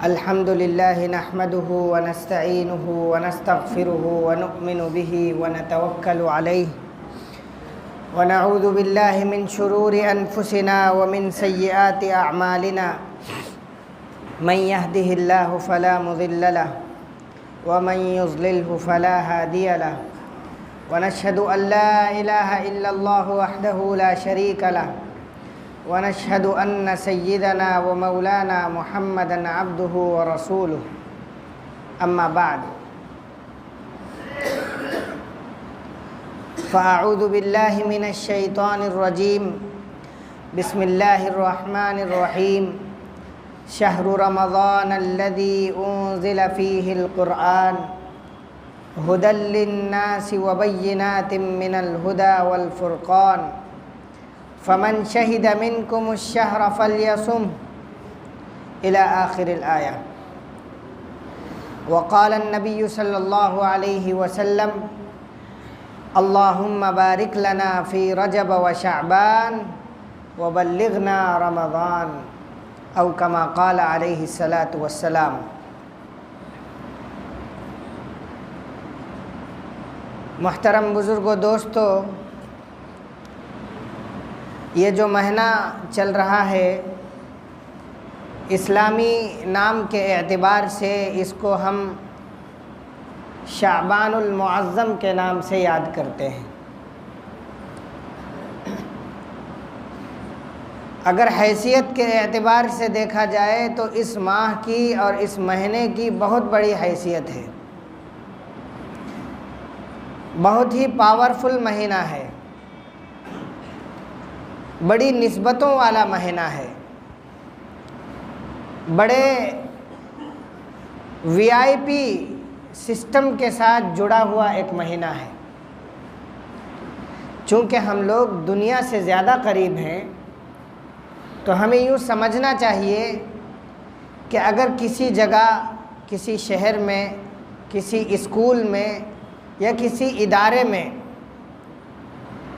الحمد لله نحمده ونستعينه ونستغفره ونؤمن به ونتوكل عليه ونعوذ بالله من شرور أنفسنا ومن سيئات أعمالنا من يهده الله فلا مضل له ومن يضلله فلا هادي له ونشهد أن لا إله إلا الله وحده لا شريك له ونشهد أن سيدنا ومولانا محمدًا عبده ورسوله أما بعد فأعوذ بالله من الشيطان الرجيم بسم الله الرحمن الرحيم شهر رمضان الذي أنزل فيه القرآن هدى للناس وبينات من الهدى والفرقان فمن شهد منكم الشهر فليصم إلى آخر الآية. وقال النبي صلى الله عليه وسلم اللهم بارك لنا في رجب وشعبان وبلغنا رمضان أو كما قال عليه الصلاة والسلام. محترم بزرگوں، دوستو، یہ جو مہینہ چل رہا ہے اسلامی نام کے اعتبار سے اس کو ہم شعبان المعظم کے نام سے یاد کرتے ہیں۔ اگر حیثیت کے اعتبار سے دیکھا جائے تو اس ماہ کی اور اس مہینے کی بہت بڑی حیثیت ہے، بہت ہی پاورفل مہینہ ہے، بڑی نسبتوں والا مہینہ ہے، بڑے وی آئی پی سسٹم کے ساتھ جڑا ہوا ایک مہینہ ہے۔ چونکہ ہم لوگ دنیا سے زیادہ قریب ہیں تو ہمیں یوں سمجھنا چاہیے کہ اگر کسی جگہ، کسی شہر میں، کسی اسکول میں یا کسی ادارے میں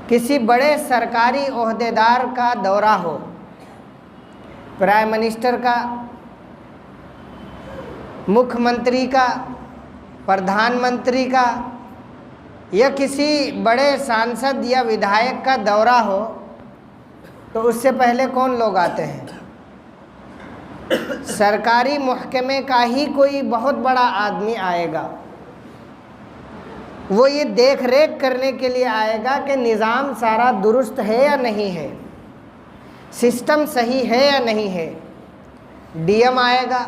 کسی بڑے سرکاری عہدیدار کا دورہ ہو، پرائم منسٹر کا، مکھ منتری کا، پردھان منتری کا، یا کسی بڑے سانسد یا ودھائک کا دورہ ہو تو اس سے پہلے کون لوگ آتے ہیں؟ سرکاری محکمے کا ہی کوئی بہت بڑا آدمی آئے گا۔ وہ یہ دیکھ ریکھ کرنے کے لیے آئے گا کہ نظام سارا درست ہے یا نہیں ہے، سسٹم صحیح ہے یا نہیں ہے۔ ڈی ایم آئے گا،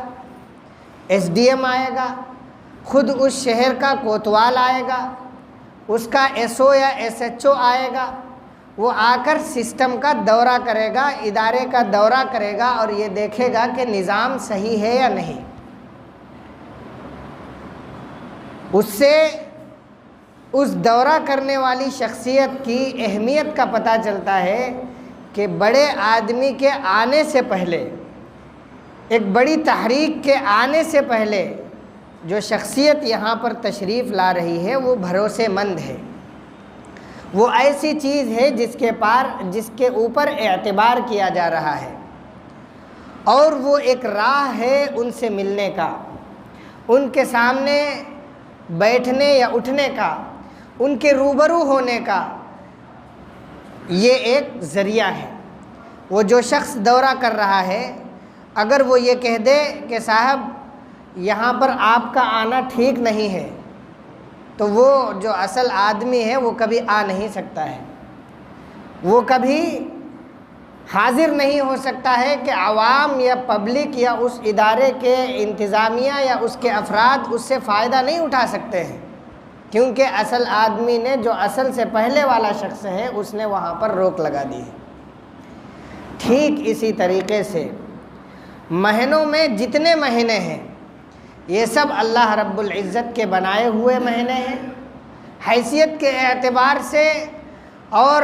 ایس ڈی ایم آئے گا، خود اس شہر کا کوتوال آئے گا، اس کا ایس او یا ایس ایچ او آئے گا۔ وہ آ کر سسٹم کا دورہ کرے گا، ادارے کا دورہ کرے گا اور یہ دیکھے گا کہ نظام صحیح ہے یا نہیں۔ اس سے اس دورہ کرنے والی شخصیت کی اہمیت کا پتہ چلتا ہے کہ بڑے آدمی کے آنے سے پہلے، ایک بڑی تحریک کے آنے سے پہلے جو شخصیت یہاں پر تشریف لا رہی ہے وہ بھروسے مند ہے، وہ ایسی چیز ہے جس کے اوپر اعتبار کیا جا رہا ہے، اور وہ ایک راہ ہے ان سے ملنے کا، ان کے سامنے بیٹھنے یا اٹھنے کا، ان کے روبرو ہونے کا۔ یہ ایک ذریعہ ہے۔ وہ جو شخص دورہ کر رہا ہے اگر وہ یہ کہہ دے کہ صاحب یہاں پر آپ کا آنا ٹھیک نہیں ہے تو وہ جو اصل آدمی ہے وہ کبھی آ نہیں سکتا ہے، وہ کبھی حاضر نہیں ہو سکتا ہے کہ عوام یا پبلک یا اس ادارے کے انتظامیہ یا اس کے افراد اس سے فائدہ نہیں اٹھا سکتے ہیں، کیونکہ اصل آدمی نے، جو اصل سے پہلے والا شخص ہے، اس نے وہاں پر روک لگا دی ہے۔ ٹھیک اسی طریقے سے مہینوں میں جتنے مہینے ہیں یہ سب اللہ رب العزت کے بنائے ہوئے مہینے ہیں، حیثیت کے اعتبار سے اور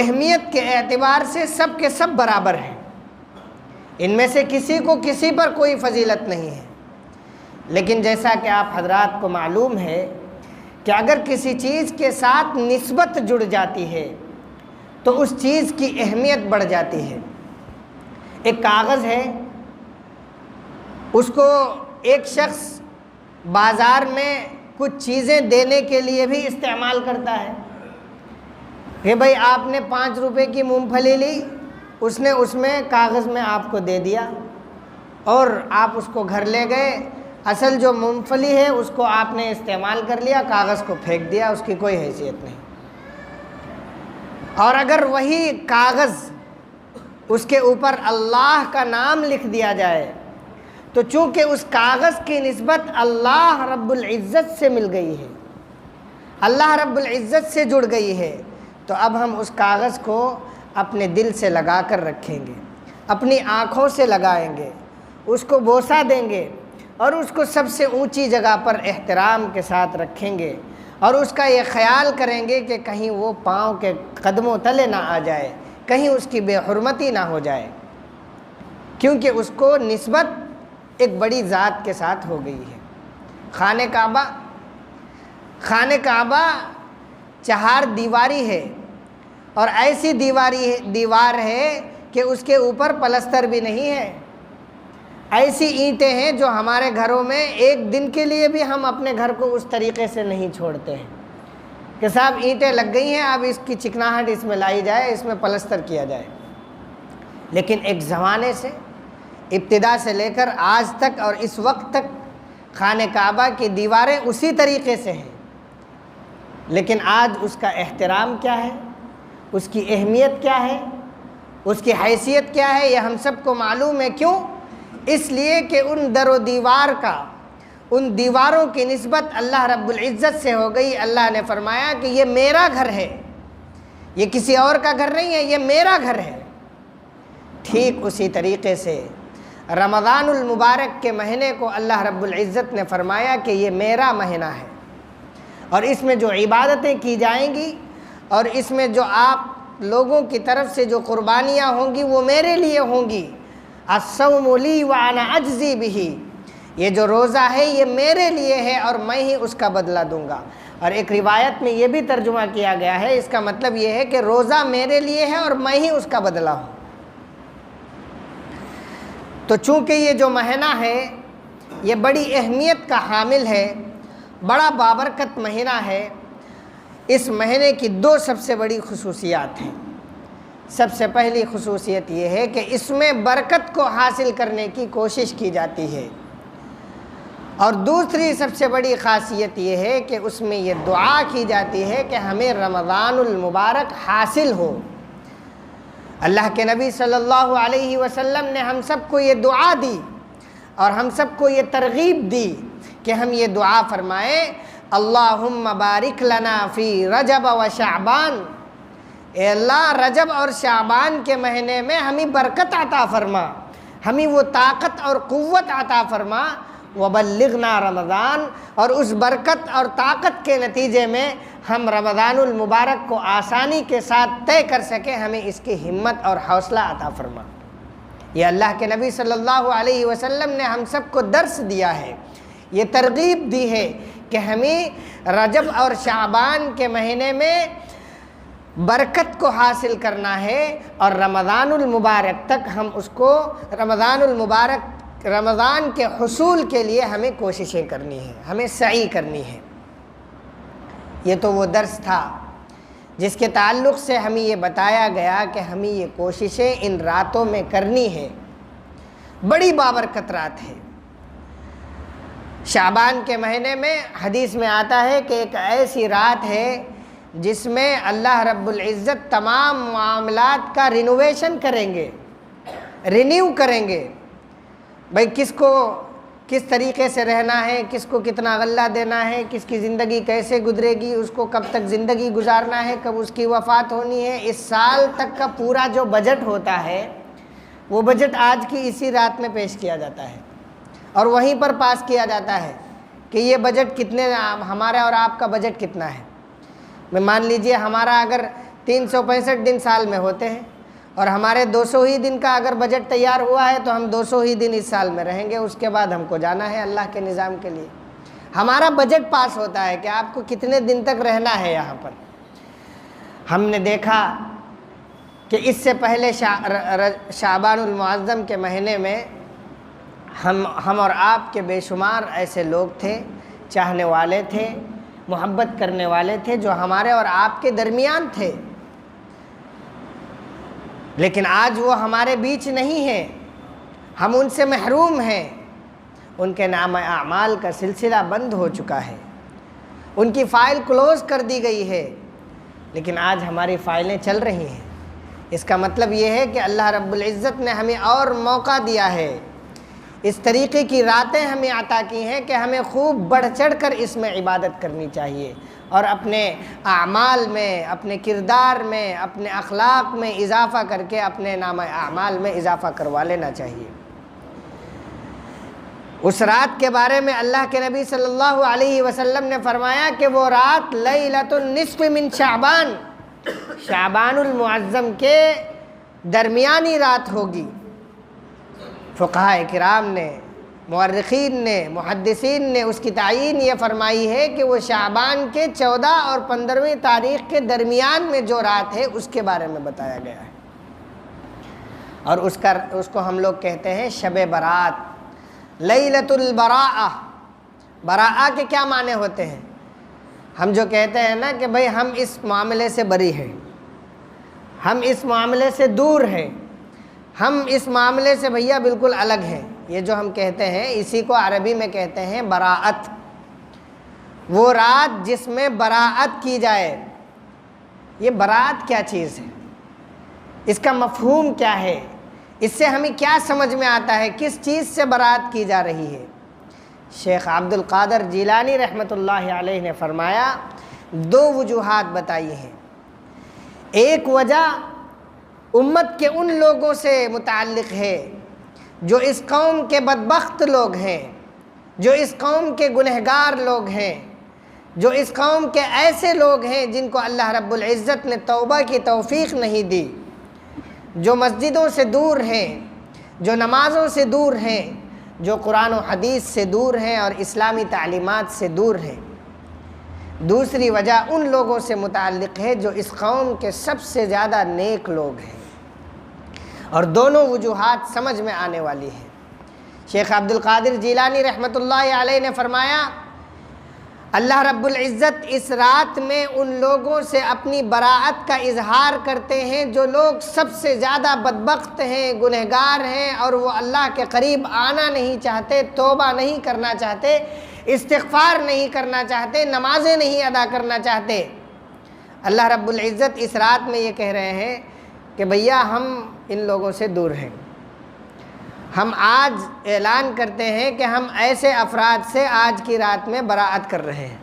اہمیت کے اعتبار سے سب کے سب برابر ہیں، ان میں سے کسی کو کسی پر کوئی فضیلت نہیں ہے۔ لیکن جیسا کہ آپ حضرات کو معلوم ہے کہ اگر کسی چیز کے ساتھ نسبت جڑ جاتی ہے تو اس چیز کی اہمیت بڑھ جاتی ہے۔ ایک کاغذ ہے، اس کو ایک شخص بازار میں کچھ چیزیں دینے کے لیے بھی استعمال کرتا ہے کہ بھائی آپ نے 5 روپے کی مونگ پھلی لی، اس نے اس میں کاغذ میں آپ کو دے دیا اور آپ اس کو گھر لے گئے، اصل جو مونگ پھلی ہے اس کو آپ نے استعمال کر لیا، کاغذ کو پھینک دیا، اس کی کوئی حیثیت نہیں۔ اور اگر وہی کاغذ اس کے اوپر اللہ کا نام لکھ دیا جائے تو چونکہ اس کاغذ کی نسبت اللہ رب العزت سے مل گئی ہے، اللہ رب العزت سے جڑ گئی ہے، تو اب ہم اس کاغذ کو اپنے دل سے لگا کر رکھیں گے، اپنی آنکھوں سے لگائیں گے، اس کو بوسہ دیں گے اور اس کو سب سے اونچی جگہ پر احترام کے ساتھ رکھیں گے اور اس کا یہ خیال کریں گے کہ کہیں وہ پاؤں کے قدموں تلے نہ آ جائے، کہیں اس کی بے حرمتی نہ ہو جائے، کیونکہ اس کو نسبت ایک بڑی ذات کے ساتھ ہو گئی ہے۔ خانہ کعبہ 4 دیواری ہے اور ایسی دیوار ہے کہ اس کے اوپر پلستر بھی نہیں ہے، ایسی اینٹیں ہیں جو ہمارے گھروں میں ایک دن کے لیے بھی ہم اپنے گھر کو اس طریقے سے نہیں چھوڑتے ہیں کہ صاحب اینٹیں لگ گئی ہیں، اب اس کی چکناہٹ اس میں لائی جائے، اس میں پلستر کیا جائے۔ لیکن ایک زمانے سے، ابتدا سے لے کر آج تک اور اس وقت تک خانہ کعبہ کی دیواریں اسی طریقے سے ہیں، لیکن آج اس کا احترام کیا ہے، اس کی اہمیت کیا ہے، اس کی حیثیت کیا ہے، یہ ہم سب کو معلوم ہے۔ کیوں؟ اس لیے کہ ان در و دیوار کا، ان دیواروں کی نسبت اللہ رب العزت سے ہو گئی۔ اللہ نے فرمایا کہ یہ میرا گھر ہے، یہ کسی اور کا گھر نہیں ہے، یہ میرا گھر ہے۔ ٹھیک اسی طریقے سے رمضان المبارک کے مہینے کو اللہ رب العزت نے فرمایا کہ یہ میرا مہینہ ہے اور اس میں جو عبادتیں کی جائیں گی اور اس میں جو آپ لوگوں کی طرف سے جو قربانیاں ہوں گی وہ میرے لیے ہوں گی۔ الصوم لی وانا اجزی بہ، یہ جو روزہ ہے یہ میرے لیے ہے اور میں ہی اس کا بدلہ دوں گا۔ اور ایک روایت میں یہ بھی ترجمہ کیا گیا ہے، اس کا مطلب یہ ہے کہ روزہ میرے لیے ہے اور میں ہی اس کا بدلہ ہوں۔ تو چونکہ یہ جو مہینہ ہے یہ بڑی اہمیت کا حامل ہے، بڑا بابرکت مہینہ ہے، اس مہینے کی 2 سب سے بڑی خصوصیات ہیں۔ سب سے پہلی خصوصیت یہ ہے کہ اس میں برکت کو حاصل کرنے کی کوشش کی جاتی ہے، اور دوسری سب سے بڑی خاصیت یہ ہے کہ اس میں یہ دعا کی جاتی ہے کہ ہمیں رمضان المبارک حاصل ہو۔ اللہ کے نبی صلی اللہ علیہ وسلم نے ہم سب کو یہ دعا دی اور ہم سب کو یہ ترغیب دی کہ ہم یہ دعا فرمائیں، اللہم بارک لنا فی رجب و شعبان، اے اللہ رجب اور شعبان کے مہینے میں ہمیں برکت عطا فرما، ہمیں وہ طاقت اور قوت عطا فرما، وبلغنا رمضان، اور اس برکت اور طاقت کے نتیجے میں ہم رمضان المبارک کو آسانی کے ساتھ طے کر سکیں، ہمیں اس کی ہمت اور حوصلہ عطا فرما۔ یہ اللہ کے نبی صلی اللہ علیہ وسلم نے ہم سب کو درس دیا ہے، یہ ترغیب دی ہے کہ ہمیں رجب اور شعبان کے مہینے میں برکت کو حاصل کرنا ہے اور رمضان المبارک تک ہم اس کو رمضان کے حصول کے لیے ہمیں کوششیں کرنی ہیں، ہمیں سعی کرنی ہے۔ یہ تو وہ درس تھا جس کے تعلق سے ہمیں یہ بتایا گیا کہ ہمیں یہ کوششیں ان راتوں میں کرنی ہے، بڑی بابرکت رات ہے۔ شعبان کے مہینے میں حدیث میں آتا ہے کہ ایک ایسی رات ہے جس میں اللہ رب العزت تمام معاملات کا رینوویشن کریں گے، رینیو کریں گے۔ بھائی کس کو کس طریقے سے رہنا ہے، کس کو کتنا غلہ دینا ہے، کس کی زندگی کیسے گزرے گی، اس کو کب تک زندگی گزارنا ہے، کب اس کی وفات ہونی ہے، اس سال تک کا پورا جو بجٹ ہوتا ہے وہ بجٹ آج کی اسی رات میں پیش کیا جاتا ہے اور وہیں پر پاس کیا جاتا ہے کہ یہ بجٹ کتنے، ہمارا اور آپ کا بجٹ کتنا ہے۔ میں مان لیجئے ہمارا اگر 365 دن سال میں ہوتے ہیں اور ہمارے 200 ہی دن کا اگر بجٹ تیار ہوا ہے تو ہم 200 ہی دن اس سال میں رہیں گے، اس کے بعد ہم کو جانا ہے اللہ کے نظام کے لیے۔ ہمارا بجٹ پاس ہوتا ہے کہ آپ کو کتنے دن تک رہنا ہے یہاں پر۔ ہم نے دیکھا کہ اس سے پہلے شعبان المعظم کے مہینے میں ہم اور آپ کے بے شمار ایسے لوگ تھے، چاہنے والے تھے، محبت کرنے والے تھے، جو ہمارے اور آپ کے درمیان تھے، لیکن آج وہ ہمارے بیچ نہیں ہیں، ہم ان سے محروم ہیں، ان کے نام اعمال کا سلسلہ بند ہو چکا ہے، ان کی فائل کلوز کر دی گئی ہے، لیکن آج ہماری فائلیں چل رہی ہیں۔ اس کا مطلب یہ ہے کہ اللہ رب العزت نے ہمیں اور موقع دیا ہے، اس طریقے کی راتیں ہمیں عطا کی ہیں کہ ہمیں خوب بڑھ چڑھ کر اس میں عبادت کرنی چاہیے، اور اپنے اعمال میں، اپنے کردار میں، اپنے اخلاق میں اضافہ کر کے اپنے نام اعمال میں اضافہ کروا لینا چاہیے۔ اس رات کے بارے میں اللہ کے نبی صلی اللہ علیہ وسلم نے فرمایا کہ وہ رات لیلۃ النصف من شعبان، شعبان المعظم کے درمیانی رات ہوگی۔ فقہاء کرام نے، مورخین نے، محدثین نے اس کی تعیین یہ فرمائی ہے کہ وہ شعبان کے 14 اور 15ویں تاریخ کے درمیان میں جو رات ہے اس کے بارے میں بتایا گیا ہے، اور اس کو ہم لوگ کہتے ہیں شب برات، لیلۃ البراءہ۔ براءہ کے کیا معنی ہوتے ہیں؟ ہم جو کہتے ہیں نا کہ بھئی ہم اس معاملے سے بری ہیں، ہم اس معاملے سے دور ہیں، ہم اس معاملے سے بھیا بالکل الگ ہیں، یہ جو ہم کہتے ہیں اسی کو عربی میں کہتے ہیں براءت۔ وہ رات جس میں براءت کی جائے۔ یہ براءت کیا چیز ہے؟ اس کا مفہوم کیا ہے؟ اس سے ہمیں کیا سمجھ میں آتا ہے؟ کس چیز سے براءت کی جا رہی ہے؟ شیخ عبد القادر جیلانی رحمۃ اللہ علیہ نے فرمایا، 2 وجوہات بتائی ہیں۔ ایک وجہ امت کے ان لوگوں سے متعلق ہے جو اس قوم کے بدبخت لوگ ہیں، جو اس قوم کے گنہگار لوگ ہیں، جو اس قوم کے ایسے لوگ ہیں جن کو اللہ رب العزت نے توبہ کی توفیق نہیں دی، جو مسجدوں سے دور ہیں، جو نمازوں سے دور ہیں، جو قرآن و حدیث سے دور ہیں اور اسلامی تعلیمات سے دور ہیں۔ دوسری وجہ ان لوگوں سے متعلق ہے جو اس قوم کے سب سے زیادہ نیک لوگ ہیں، اور دونوں وجوہات سمجھ میں آنے والی ہیں۔ شیخ عبد القادر جیلانی رحمۃ اللہ علیہ نے فرمایا، اللہ رب العزت اس رات میں ان لوگوں سے اپنی براءت کا اظہار کرتے ہیں جو لوگ سب سے زیادہ بدبخت ہیں، گنہگار ہیں، اور وہ اللہ کے قریب آنا نہیں چاہتے، توبہ نہیں کرنا چاہتے، استغفار نہیں کرنا چاہتے، نمازیں نہیں ادا کرنا چاہتے۔ اللہ رب العزت اس رات میں یہ کہہ رہے ہیں کہ بھیا ہم ان لوگوں سے دور ہیں، ہم آج اعلان کرتے ہیں کہ ہم ایسے افراد سے آج کی رات میں براءت کر رہے ہیں۔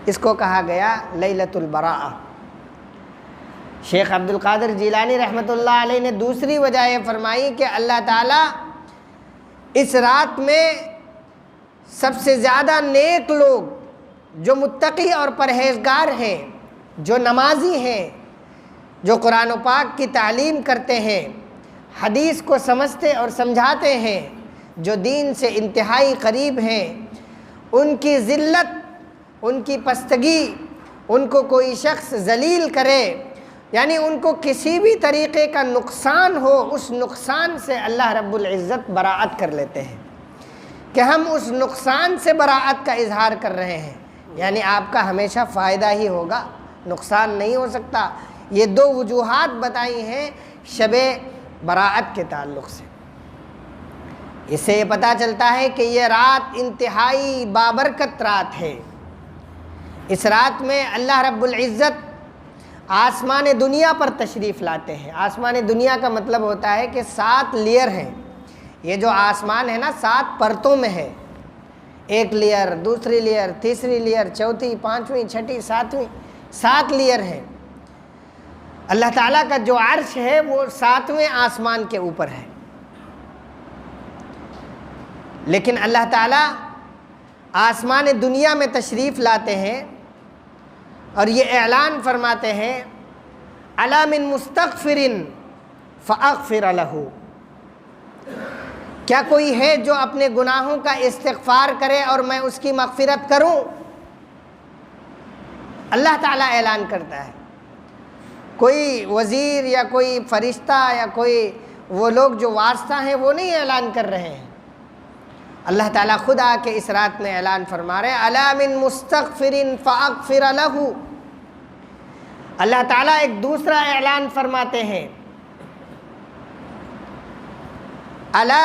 اس کو کہا گیا لیلۃ البراءہ۔ شیخ عبد القادر جیلانی رحمۃ اللہ علیہ نے دوسری وجہ یہ فرمائی کہ اللہ تعالیٰ اس رات میں سب سے زیادہ نیک لوگ، جو متقی اور پرہیزگار ہیں، جو نمازی ہیں، جو قرآن و پاک کی تعلیم کرتے ہیں، حدیث کو سمجھتے اور سمجھاتے ہیں، جو دین سے انتہائی قریب ہیں، ان کی ذلت، ان کی پستگی، ان کو کوئی شخص ذلیل کرے، یعنی ان کو کسی بھی طریقے کا نقصان ہو، اس نقصان سے اللہ رب العزت براءت کر لیتے ہیں کہ ہم اس نقصان سے براءت کا اظہار کر رہے ہیں، یعنی آپ کا ہمیشہ فائدہ ہی ہوگا، نقصان نہیں ہو سکتا۔ یہ 2 وجوہات بتائی ہیں شب براءت کے تعلق سے۔ اس سے یہ پتہ چلتا ہے کہ یہ رات انتہائی بابرکت رات ہے۔ اس رات میں اللہ رب العزت آسمان دنیا پر تشریف لاتے ہیں۔ آسمان دنیا کا مطلب ہوتا ہے کہ 7 لیئر ہیں۔ یہ جو آسمان ہے نا 7 پرتوں میں ہے، 1 لیئر، دوسری لیئر، تیسری لیئر، چوتھی، 5ویں، چھٹی، 7ویں، 7 لیئر ہیں۔ اللہ تعالیٰ کا جو عرش ہے وہ 7ویں آسمان کے اوپر ہے، لیکن اللہ تعالیٰ آسمان دنیا میں تشریف لاتے ہیں اور یہ اعلان فرماتے ہیں، الا من مستغفر فاغفر له، کیا کوئی ہے جو اپنے گناہوں کا استغفار کرے اور میں اس کی مغفرت کروں؟ اللہ تعالیٰ اعلان کرتا ہے۔ کوئی وزیر یا کوئی فرشتہ یا کوئی وہ لوگ جو واسطہ ہیں وہ نہیں اعلان کر رہے ہیں، اللہ تعالیٰ خود آ کے اس رات میں اعلان فرما رہے ہیں الا من مستغفر فاغفر له۔ اللہ تعالیٰ ایک دوسرا اعلان فرماتے ہیں الا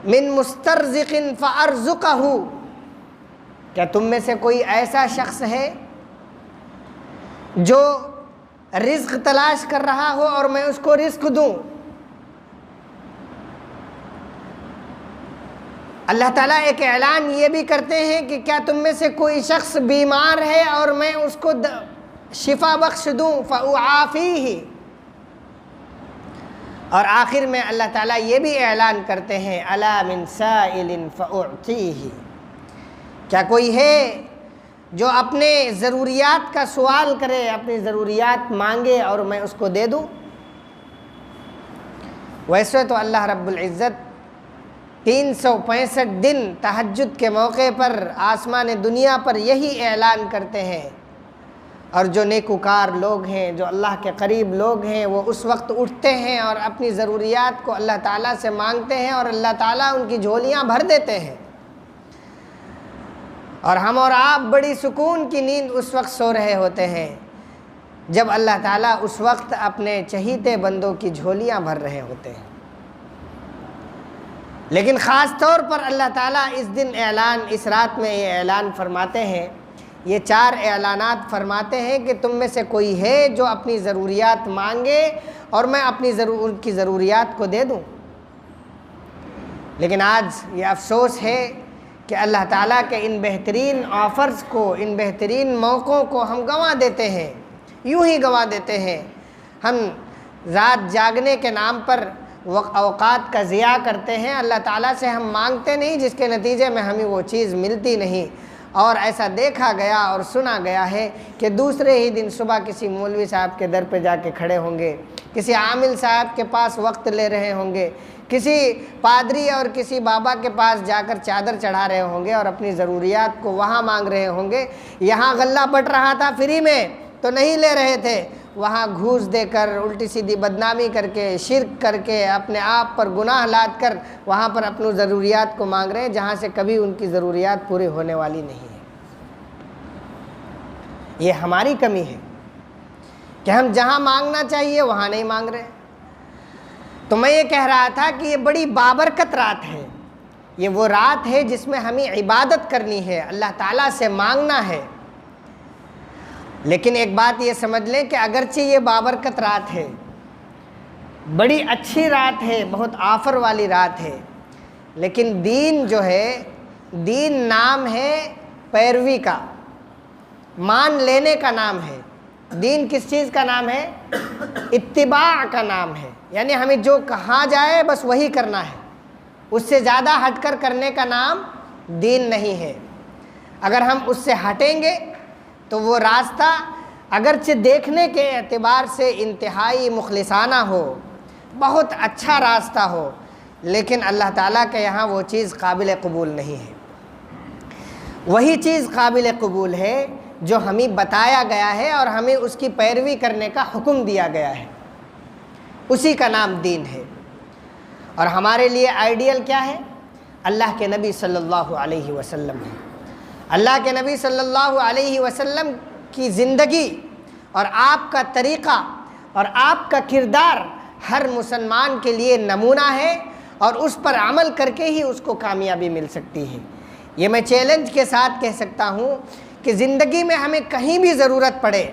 من مسترزق فارزقه، کیا تم میں سے کوئی ایسا شخص ہے جو رزق تلاش کر رہا ہو اور میں اس کو رزق دوں؟ اللہ تعالیٰ ایک اعلان یہ بھی کرتے ہیں کہ کیا تم میں سے کوئی شخص بیمار ہے اور میں اس کو شفا بخش دوں، فأعافیہ۔ اور آخر میں اللہ تعالیٰ یہ بھی اعلان کرتے ہیں الا من سائل فأعطیہ، کیا کوئی ہے جو اپنے ضروریات کا سوال کرے، اپنی ضروریات مانگے اور میں اس کو دے دوں؟ ویسے تو اللہ رب العزت 365 دن تہجد کے موقع پر آسمان دنیا پر یہی اعلان کرتے ہیں، اور جو نیکوکار لوگ ہیں، جو اللہ کے قریب لوگ ہیں، وہ اس وقت اٹھتے ہیں اور اپنی ضروریات کو اللہ تعالیٰ سے مانگتے ہیں اور اللہ تعالیٰ ان کی جھولیاں بھر دیتے ہیں، اور ہم اور آپ بڑی سکون کی نیند اس وقت سو رہے ہوتے ہیں جب اللہ تعالیٰ اس وقت اپنے چہیتے بندوں کی جھولیاں بھر رہے ہوتے ہیں۔ لیکن خاص طور پر اللہ تعالیٰ اس دن اس رات میں یہ اعلان فرماتے ہیں، یہ 4 اعلانات فرماتے ہیں کہ تم میں سے کوئی ہے جو اپنی ضروریات مانگے اور میں ان کی ضروریات کو دے دوں۔ لیکن آج یہ افسوس ہے کہ اللہ تعالیٰ کے ان بہترین آفرز کو، ان بہترین موقعوں کو ہم گنوا دیتے ہیں، یوں ہی گنوا دیتے ہیں۔ ہم رات جاگنے کے نام پر اوقات کا ضیاع کرتے ہیں، اللہ تعالیٰ سے ہم مانگتے نہیں، جس کے نتیجے میں ہمیں وہ چیز ملتی نہیں۔ اور ایسا دیکھا گیا اور سنا گیا ہے کہ دوسرے ہی دن صبح کسی مولوی صاحب کے در پہ جا کے کھڑے ہوں گے، کسی عامل صاحب کے پاس وقت لے رہے ہوں گے، کسی پادری اور کسی بابا کے پاس جا کر چادر چڑھا رہے ہوں گے اور اپنی ضروریات کو وہاں مانگ رہے ہوں گے۔ یہاں غلہ بٹ رہا تھا فری میں تو نہیں لے رہے تھے، وہاں گھوس دے کر، الٹی سیدھی بدنامی کر کے، شرک کر کے، اپنے آپ پر گناہ لاد کر وہاں پر اپنی ضروریات کو مانگ رہے ہیں، جہاں سے کبھی ان کی ضروریات پوری ہونے والی نہیں ہے۔ یہ ہماری کمی ہے کہ ہم جہاں مانگنا چاہیے وہاں نہیں مانگ رہے۔ تو میں یہ کہہ رہا تھا کہ یہ بڑی بابرکت رات ہے، یہ وہ رات ہے جس میں ہمیں عبادت کرنی ہے، اللہ تعالیٰ سے مانگنا ہے۔ لیکن ایک بات یہ سمجھ لیں کہ اگرچہ یہ بابرکت رات ہے، بڑی اچھی رات ہے، بہت آفر والی رات ہے، لیکن دین جو ہے، دین نام ہے پیروی کا، مان لینے کا نام ہے۔ دین کس چیز کا نام ہے؟ اتباع کا نام ہے، یعنی ہمیں جو کہا جائے بس وہی کرنا ہے، اس سے زیادہ ہٹ کر کرنے کا نام دین نہیں ہے۔ اگر ہم اس سے ہٹیں گے تو وہ راستہ اگرچہ دیکھنے کے اعتبار سے انتہائی مخلصانہ ہو، بہت اچھا راستہ ہو، لیکن اللہ تعالیٰ کے یہاں وہ چیز قابل قبول نہیں ہے۔ وہی چیز قابل قبول ہے جو ہمیں بتایا گیا ہے اور ہمیں اس کی پیروی کرنے کا حکم دیا گیا ہے، اسی کا نام دین ہے۔ اور ہمارے لیے آئیڈیل کیا ہے؟ اللہ کے نبی صلی اللہ علیہ وسلم ہے۔ اللہ کے نبی صلی اللہ علیہ وسلم کی زندگی اور آپ کا طریقہ اور آپ کا کردار ہر مسلمان کے لیے نمونہ ہے، اور اس پر عمل کر کے ہی اس کو کامیابی مل سکتی ہے۔ یہ میں چیلنج کے ساتھ کہہ سکتا ہوں کہ زندگی میں ہمیں کہیں بھی ضرورت پڑے،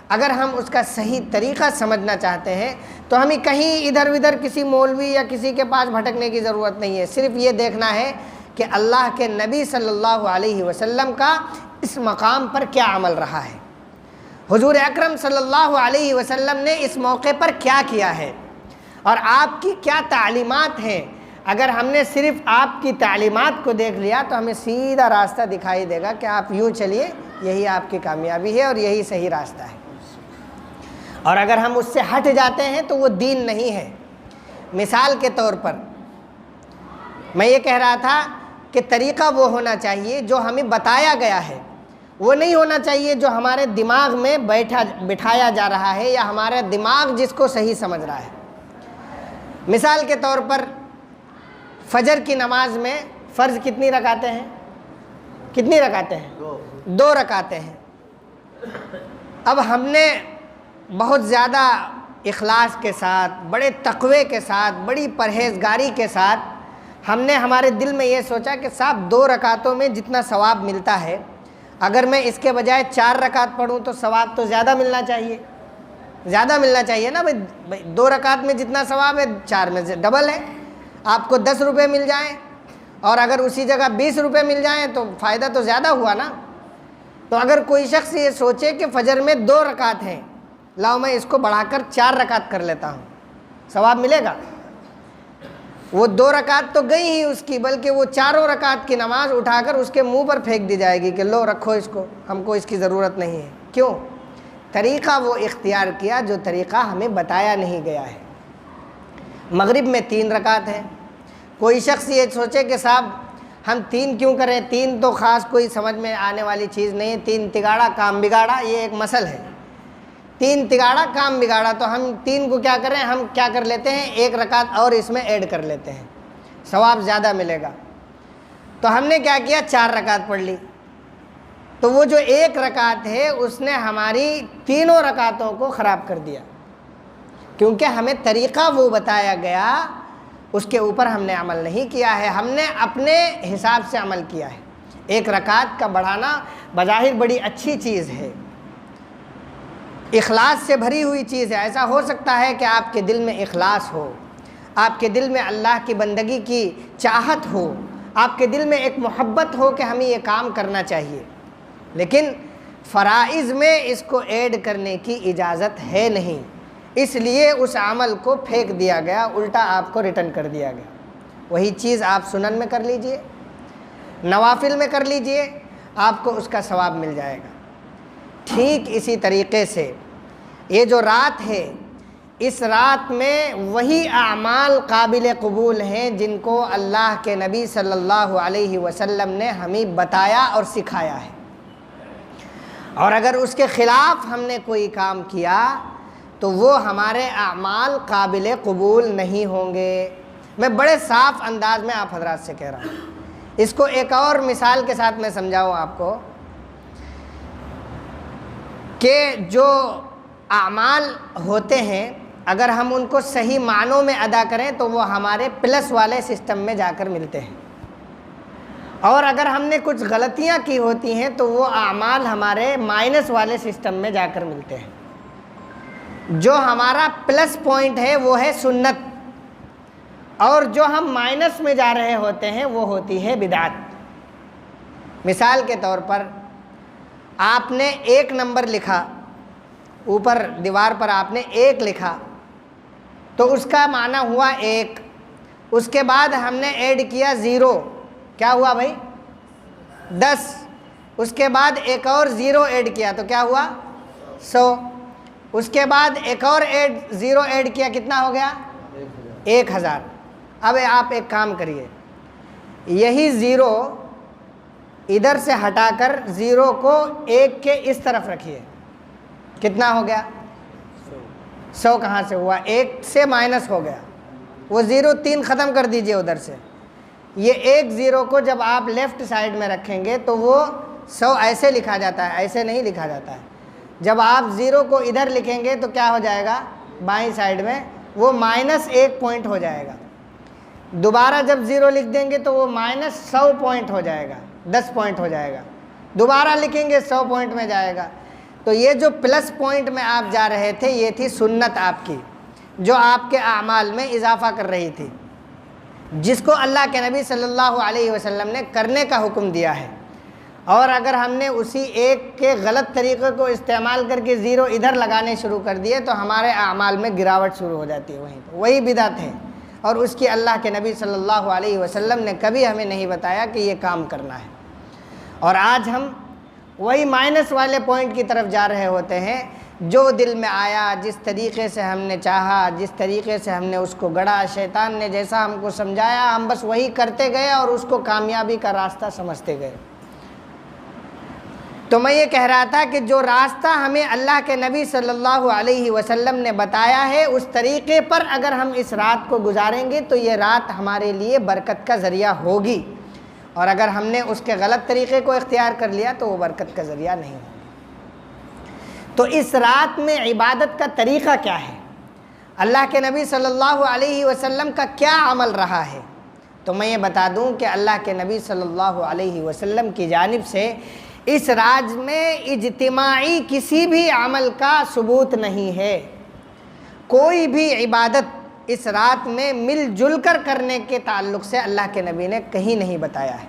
اگر ہم اس کا صحیح طریقہ سمجھنا چاہتے ہیں تو ہمیں کہیں ادھر ادھر کسی مولوی یا کسی کے پاس بھٹکنے کی ضرورت نہیں ہے۔ صرف یہ دیکھنا ہے کہ اللہ کے نبی صلی اللہ علیہ وسلم کا اس مقام پر کیا عمل رہا ہے، حضور اکرم صلی اللہ علیہ وسلم نے اس موقع پر کیا کیا ہے، اور آپ کی کیا تعلیمات ہیں۔ اگر ہم نے صرف آپ کی تعلیمات کو دیکھ لیا تو ہمیں سیدھا راستہ دکھائی دے گا کہ آپ یوں چلیے، یہی آپ کی کامیابی ہے اور یہی صحیح راستہ ہے۔ اور اگر ہم اس سے ہٹ جاتے ہیں تو وہ دین نہیں ہے۔ مثال کے طور پر میں یہ کہہ رہا تھا کہ طریقہ وہ ہونا چاہیے جو ہمیں بتایا گیا ہے، وہ نہیں ہونا چاہیے جو ہمارے دماغ میں بٹھایا جا رہا ہے یا ہمارا دماغ جس کو صحیح سمجھ رہا ہے۔ مثال کے طور پر فجر کی نماز میں فرض کتنی رکعتیں ہیں؟ کتنی رکعتیں ہیں؟ 2 رکعتیں ہیں۔ اب ہم نے بہت زیادہ اخلاص کے ساتھ، بڑے تقوی کے ساتھ، بڑی پرہیزگاری کے ساتھ ہم نے ہمارے دل میں یہ سوچا کہ صاحب 2 رکعتوں میں جتنا ثواب ملتا ہے، اگر میں اس کے بجائے 4 رکعت پڑھوں تو ثواب تو زیادہ ملنا چاہیے، زیادہ ملنا چاہیے نا بھائی۔ 2 رکعت میں جتنا ثواب ہے 4 میں سے ڈبل ہے۔ آپ کو 10 روپے مل جائیں اور اگر اسی جگہ 20 روپے مل جائیں تو فائدہ تو زیادہ ہوا نا۔ تو اگر کوئی شخص یہ سوچے کہ فجر میں 2 رکعت ہیں، لاؤ میں اس کو بڑھا کر 4 رکعت کر لیتا ہوں، ثواب ملے گا؟ وہ 2 رکعت تو گئی ہی اس کی، بلکہ وہ 4 رکعت کی نماز اٹھا کر اس کے منہ پر پھینک دی جائے گی کہ لو رکھو اس کو، ہم کو اس کی ضرورت نہیں ہے۔ کیوں؟ طریقہ وہ اختیار کیا جو طریقہ ہمیں بتایا نہیں گیا ہے۔ مغرب میں 3 رکعت ہے، کوئی شخص یہ سوچے کہ صاحب ہم 3 کیوں کریں، 3 تو خاص کوئی سمجھ میں آنے والی چیز نہیں ہے، 3 تگاڑا کام بگاڑا، یہ ایک مثل ہے، 3 تگاڑا کام بگاڑا، تو ہم 3 کو کیا کریں، ہم کیا کر لیتے ہیں 1 رکعت اور اس میں ایڈ کر لیتے ہیں، ثواب زیادہ ملے گا۔ تو ہم نے کیا کیا 4 رکعت پڑھ لی، تو وہ جو 1 رکعت ہے اس نے ہماری 3 رکعتوں کو خراب کر دیا، کیونکہ ہمیں طریقہ وہ بتایا گیا اس کے اوپر ہم نے عمل نہیں کیا ہے، ہم نے اپنے حساب سے عمل کیا ہے۔ 1 رکعت کا بڑھانا بظاہر بڑی اچھی چیز ہے، اخلاص سے بھری ہوئی چیز ہے۔ ایسا ہو سکتا ہے کہ آپ کے دل میں اخلاص ہو، آپ کے دل میں اللہ کی بندگی کی چاہت ہو، آپ کے دل میں ایک محبت ہو کہ ہمیں یہ کام کرنا چاہیے، لیکن فرائض میں اس کو ایڈ کرنے کی اجازت ہے نہیں، اس لیے اس عمل کو پھینک دیا گیا، الٹا آپ کو ریٹرن کر دیا گیا۔ وہی چیز آپ سنن میں کر لیجئے، نوافل میں کر لیجئے، آپ کو اس کا ثواب مل جائے گا۔ ٹھیک اسی طریقے سے یہ جو رات ہے، اس رات میں وہی اعمال قابل قبول ہیں جن کو اللہ کے نبی صلی اللہ علیہ وسلم نے ہمیں بتایا اور سکھایا ہے، اور اگر اس کے خلاف ہم نے کوئی کام کیا تو وہ ہمارے اعمال قابل قبول نہیں ہوں گے۔ میں بڑے صاف انداز میں آپ حضرات سے کہہ رہا ہوں، اس کو ایک اور مثال کے ساتھ میں سمجھاؤں آپ کو کہ جو اعمال ہوتے ہیں اگر ہم ان کو صحیح معنوں میں ادا کریں تو وہ ہمارے پلس والے سسٹم میں جا کر ملتے ہیں، اور اگر ہم نے کچھ غلطیاں کی ہوتی ہیں تو وہ اعمال ہمارے مائنس والے سسٹم میں جا کر ملتے ہیں۔ جو ہمارا پلس پوائنٹ ہے وہ ہے سنت، اور جو ہم مائنس میں جا رہے ہوتے ہیں وہ ہوتی ہے بدعت۔ مثال کے طور پر آپ نے 1 نمبر لکھا، اوپر دیوار پر آپ نے 1 لکھا، تو اس کا معنی ہوا 1، اس کے بعد ہم نے ایڈ کیا 0، کیا ہوا بھائی 10، اس کے بعد ایک اور 0 ایڈ کیا تو کیا ہوا 100، اس کے بعد ایک اور 0 ایڈ کیا، کتنا ہو گیا 1000۔ اب آپ ایک کام کریے، یہی 0 ادھر سے ہٹا کر 0 کو 1 کے اس طرف رکھیے، کتنا ہو گیا 100۔ کہاں سے ہوا؟ 1 سے مائنس ہو گیا، وہ 0 3 ختم کر دیجئے ادھر سے۔ یہ 1 0 کو جب آپ لیفٹ سائڈ میں رکھیں گے تو وہ 100 ایسے لکھا جاتا ہے، ایسے نہیں لکھا جاتا ہے۔ جب آپ 0 کو ادھر لکھیں گے تو کیا ہو جائے گا بائیں سائڈ میں، وہ -1 پوائنٹ ہو جائے گا۔ دوبارہ جب 0 لکھ دیں گے تو وہ -100 پوائنٹ ہو جائے گا، 10 پوائنٹ ہو جائے گا، دوبارہ لکھیں گے 100 پوائنٹ میں جائے گا۔ تو یہ جو پلس پوائنٹ میں آپ جا رہے تھے یہ تھی سنت آپ کی، جو آپ کے اعمال میں اضافہ کر رہی تھی، جس کو اللہ کے نبی صلی اللہ علیہ وسلم نے کرنے کا حکم دیا ہے، اور اگر ہم نے اسی 1 کے غلط طریقے کو استعمال کر کے 0 ادھر لگانے شروع کر دیے تو ہمارے اعمال میں گراوٹ شروع ہو جاتی ہے، وہی بدعت ہے، اور اس کی اللہ کے نبی صلی اللہ علیہ وسلم نے کبھی ہمیں نہیں بتایا کہ یہ کام کرنا ہے۔ اور آج ہم وہی مائنس والے پوائنٹ کی طرف جا رہے ہوتے ہیں، جو دل میں آیا، جس طریقے سے ہم نے چاہا، جس طریقے سے ہم نے اس کو گڑھا، شیطان نے جیسا ہم کو سمجھایا ہم بس وہی کرتے گئے اور اس کو کامیابی کا راستہ سمجھتے گئے۔ تو میں یہ کہہ رہا تھا کہ جو راستہ ہمیں اللہ کے نبی صلی اللہ علیہ وسلم نے بتایا ہے، اس طریقے پر اگر ہم اس رات کو گزاریں گے تو یہ رات ہمارے لیے برکت کا ذریعہ ہوگی، اور اگر ہم نے اس کے غلط طریقے کو اختیار کر لیا تو وہ برکت کا ذریعہ نہیں ہوگی۔ تو اس رات میں عبادت کا طریقہ کیا ہے، اللہ کے نبی صلی اللہ علیہ وسلم کا کیا عمل رہا ہے؟ تو میں یہ بتا دوں کہ اللہ کے نبی صلی اللہ علیہ وسلم کی جانب سے اس رات میں اجتماعی کسی بھی عمل کا ثبوت نہیں ہے۔ کوئی بھی عبادت اس رات میں مل جل کر کرنے کے تعلق سے اللہ کے نبی نے کہیں نہیں بتایا ہے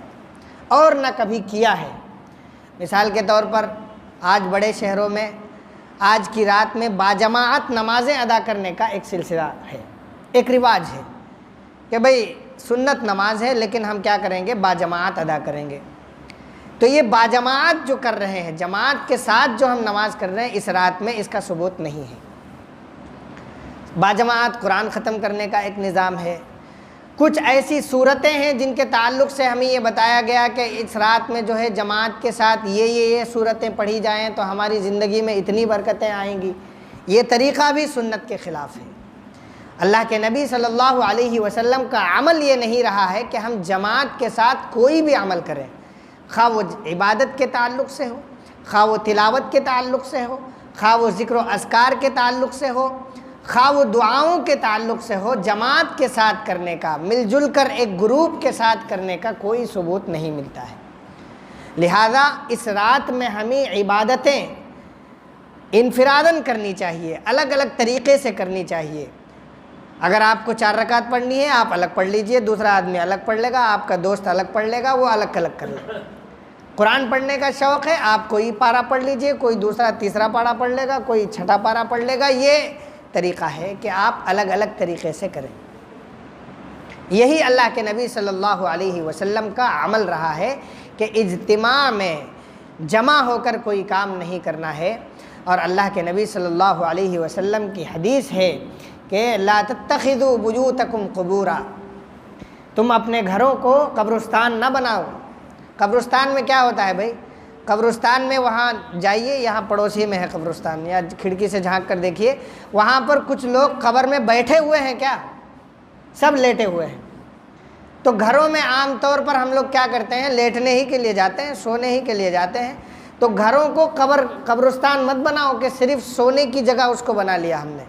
اور نہ کبھی کیا ہے۔ مثال کے طور پر آج بڑے شہروں میں آج کی رات میں باجماعت نمازیں ادا کرنے کا ایک سلسلہ ہے، ایک رواج ہے کہ بھئی سنت نماز ہے لیکن ہم کیا کریں گے، باجماعت ادا کریں گے۔ تو یہ باجماعت جو کر رہے ہیں، جماعت کے ساتھ جو ہم نماز کر رہے ہیں اس رات میں، اس کا ثبوت نہیں ہے۔ باجماعت قرآن ختم کرنے کا ایک نظام ہے، کچھ ایسی صورتیں ہیں جن کے تعلق سے ہمیں یہ بتایا گیا کہ اس رات میں جو ہے جماعت کے ساتھ یہ صورتیں پڑھی جائیں تو ہماری زندگی میں اتنی برکتیں آئیں گی۔ یہ طریقہ بھی سنت کے خلاف ہے۔ اللہ کے نبی صلی اللہ علیہ وسلم کا عمل یہ نہیں رہا ہے کہ ہم جماعت کے ساتھ کوئی بھی عمل کریں، خواہ وہ عبادت کے تعلق سے ہو، خواہ وہ تلاوت کے تعلق سے ہو، خواہ وہ ذکر و اذکار کے تعلق سے ہو، خواہ وہ دعاؤں کے تعلق سے ہو، جماعت کے ساتھ کرنے کا، مل جل کر ایک گروپ کے ساتھ کرنے کا کوئی ثبوت نہیں ملتا ہے۔ لہذا اس رات میں ہمیں عبادتیں انفراداً کرنی چاہیے، الگ الگ طریقے سے کرنی چاہیے۔ اگر آپ کو 4 رکعت پڑھنی ہے آپ الگ پڑھ لیجئے، دوسرا آدمی الگ پڑھ لے گا، آپ کا دوست الگ پڑھ لے گا، وہ الگ الگ کر لے گا۔ قرآن پڑھنے کا شوق ہے، آپ کوئی پارہ پڑھ لیجئے، کوئی دوسرا تیسرا پارہ پڑھ لے گا، کوئی چھٹا پارہ پڑھ لے گا۔ یہ طریقہ ہے کہ آپ الگ الگ طریقے سے کریں۔ یہی اللہ کے نبی صلی اللہ علیہ وسلم کا عمل رہا ہے کہ اجتماع میں جمع ہو کر کوئی کام نہیں کرنا ہے۔ اور اللہ کے نبی صلی اللہ علیہ وسلم کی حدیث ہے کہ لا تتخذوا بیوتکم قبورا، تم اپنے گھروں کو قبرستان نہ بناؤ۔ قبرستان میں کیا ہوتا ہے بھائی؟ قبرستان میں وہاں جائیے، یہاں پڑوسی میں ہے قبرستان، یا کھڑکی سے جھانک کر دیکھیے، وہاں پر کچھ لوگ قبر میں بیٹھے ہوئے ہیں، کیا سب لیٹے ہوئے ہیں۔ تو گھروں میں عام طور پر ہم لوگ کیا کرتے ہیں، لیٹنے ہی کے لیے جاتے ہیں، سونے ہی کے لیے جاتے ہیں۔ تو گھروں کو قبرستان مت بناؤ کہ صرف سونے کی جگہ اس کو بنا لیا ہم نے۔